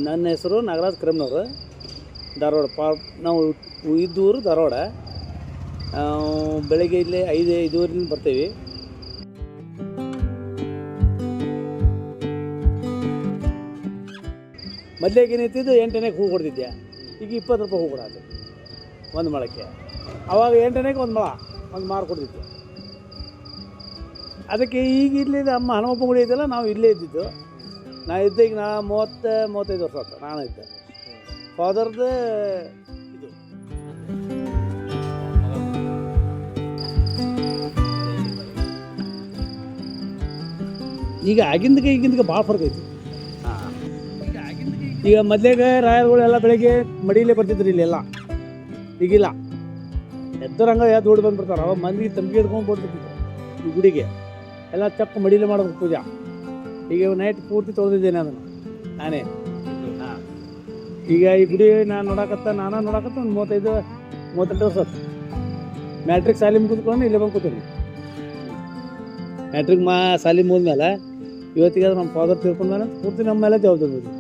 ನನ್ನ ಹೆಸರು ನಾಗರಾಜ್ ಕ್ರಮ್ನವರು, ಧಾರವಾಡ. ನಾವು ಇದ್ದೂರು ಧಾರವಾಡ. ಬೆಳಗ್ಗೆ ಇಲ್ಲೇ 5:05 ಬರ್ತೀವಿ. ಮೊದಲಿಗೆ ಏನೈತಿದ್ದು 8 ಹೂ ಕೊಡ್ತಿದ್ದೆ. ಈಗ 20 ರೂಪಾಯಿ ಹೂ ಕೊಡೋದು ಒಂದು ಮೊಳಕ್ಕೆ. ಆವಾಗ 8 ಒಂದು ಮೊಳ ಒಂದು ಮಾರು ಕೊಡ್ತಿದ್ದೆ. ಅದಕ್ಕೆ ಈಗ ಇಲ್ಲಿ ನಮ್ಮ ಹನುಮಪ್ಪ ಗುಡಿ ಇದೆಯಲ್ಲ, ನಾವು ಇಲ್ಲೇ ಇದ್ದಿದ್ದು. ಈಗ 30-35 ವರ್ಷ ಆಯ್ತು ನಾನು ಇದ್ದೆ. ಫಾದರ್ದು ಇದು ಈಗ ಆಗಿಂದಕ್ಕೆ ಈಗಿಂದಕ್ಕೆ ಭಾಳ ಫರ್ಕ್ ಐತಿ. ಈಗ ಮೊದಲಿಗೆ ರಾಯರುಗಳೆಲ್ಲ ಬೆಳಗ್ಗೆ ಮಡಿಯಲ್ಲೇ ಬರ್ತಿದ್ರು ಇಲ್ಲೆಲ್ಲ. ಈಗಿಲ್ಲ, ಎದ್ದರಂಗ ಎದ್ದು ಓಡಿ ಬಂದುಬಿಡ್ತಾರೆ. ಅವಾಗ ಮಂದಿಗೆ ತಂಬಿಗೆ ಹಿಡ್ಕೊಂಡು ಕೊಡ್ತಿದ್ರು ಈ ಗುಡಿಗೆ ಎಲ್ಲ. ಚಕ್ಕ ಮಡಿಯಲ್ಲೇ ಮಾಡೋದು ಪೂಜಾ. ಈಗ ನೈಟ್ ಪೂರ್ತಿ ತೊಳೆದಿದ್ದೇನೆ ಅದನ್ನು ನಾನೇ. ಈಗ ಈ ಗುಡಿ ನಾನು ನೋಡಕತ್ತ ಒಂದು 35-38 ವರ್ಷ ಆಯ್ತು. ಮ್ಯಾಟ್ರಿಕ್ ಸಾಲಿ ಮುಗಿದ್ಕೊಂಡು ಇಲ್ಲೇ ಬಂದು ಕೂತೀನಿ. ಮ್ಯಾಟ್ರಿಕ್ ಸಾಲಿ ಮುಗಿದ್ಮೇಲೆ ಇವತ್ತಿಗೆ ನಮ್ಮ ಫಾದರ್ ತಿಳ್ಕೊಂಡ್ಮೇಲೆ ಪೂರ್ತಿ ನಮ್ಮ ಮೇಲೆ ಜವಾಬ್ದಾರಿ ಇದೆ.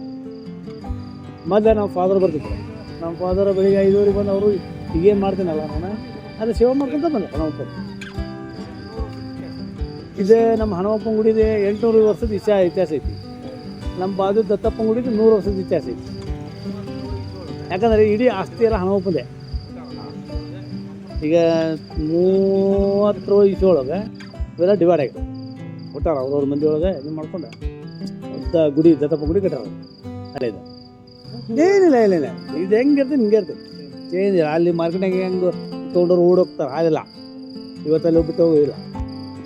ಮೊದಲೇ ನಮ್ಮ ಫಾದರ್ ಬರ್ತಿದ್ರು. ನಮ್ಮ ಫಾದರ್ ಬೆಳಿಗ್ಗೆ 5:00 ಬಂದು ಅವರು ಈಗೇನು ಮಾಡ್ತೀನಲ್ಲ ನಾನು ಅದು ಸೇವೆ ಮಾಡ್ಕೊಂತ ಬಂದೆ. ಹನುಮಪ್ಪ ಇದೆ ನಮ್ಮ ಹನುಮಪ್ಪನ ಗುಡಿದೆ 800 ವರ್ಷದ ಇತಿಹಾಸ ಐತಿ. ನಮ್ಮ ಬಾಜು ದತ್ತಪ್ಪನ ಗುಡಿದು 100 ವರ್ಷದ ಇತಿಹಾಸ ಐತಿ. ಯಾಕಂದರೆ ಇಡೀ ಆಸ್ತಿ ಎಲ್ಲ ಹನುಮಪ್ಪಂದೆ. ಈಗ 30 ಇಸೊಳಗೆ ಇವೆಲ್ಲ ಡಿವೈಡ್ ಆಗಿದೆ. ಕೊಟ್ಟಾರ ಅವ್ರವ್ರ ಮಂದಿ ಒಳಗೆ ಇದು ಮಾಡ್ಕೊಂಡು ಗುಡಿ ದತ್ತಪ್ಪ ಗುಡಿ ಕಟ್ಟಾರ. ಅಲ್ಲೇ ಇದು ಏನಿಲ್ಲ ಇದು ಹೆಂಗಿರ್ತದೆ ಹಿಂಗೆ ಇರ್ತದೆ, ಚೇಂಜ್ ಇಲ್ಲ. ಅಲ್ಲಿ ಮಾರ್ಕೆಟ್ನಾಗ ಹೆಂಗೆ ತೊಗೊಂಡವ್ರು ಓಡೋಗ್ತಾರೆ ಹಾಗೆಲ್ಲ ಇವತ್ತಲ್ಲಿ ಹೋಗ್ಬಿಟ್ಟು ಹೋಗೋದಿಲ್ಲ.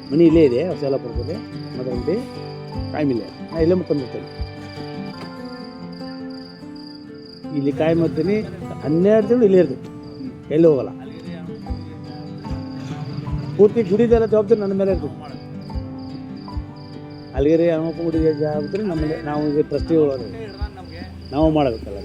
ಮನೆ ಇಲ್ಲೇ ಇದೆ ಹೊಸಲಪುರದಲ್ಲಿ ಮದುವೆ ಕಾಯಿಮಿಲ್ಲ. ನಾ ಇಲ್ಲೇ ಮುಕ್ಕೊಂಡಿರ್ತೇನೆ. ಇಲ್ಲಿ ಕಾಯಿ ಮಾಡ್ತೀನಿ. 12 ತಿಂಗಳು ಇಲ್ಲೇ ಇರ್ತೀನಿ, ಎಲ್ಲಿ ಹೋಗಲ್ಲ. ಪೂರ್ತಿ ಗುಡಿದೆಲ್ಲ ಜವಾಬ್ದಾರಿ ನನ್ನ ಮೇಲೆ ಇರ್ತೀವಿ. ಅಲ್ಲಿಗೆ ಹನುಮಪ್ಪ ಗುಡಿಗೆ ಜವಾಬ್ದಾರಿ ನಮಗೆ. ನಾವು ಈಗ ಟ್ರಸ್ಟಿಗಳು ನಾವು ಮಾಡಬೇಕಲ್ಲ.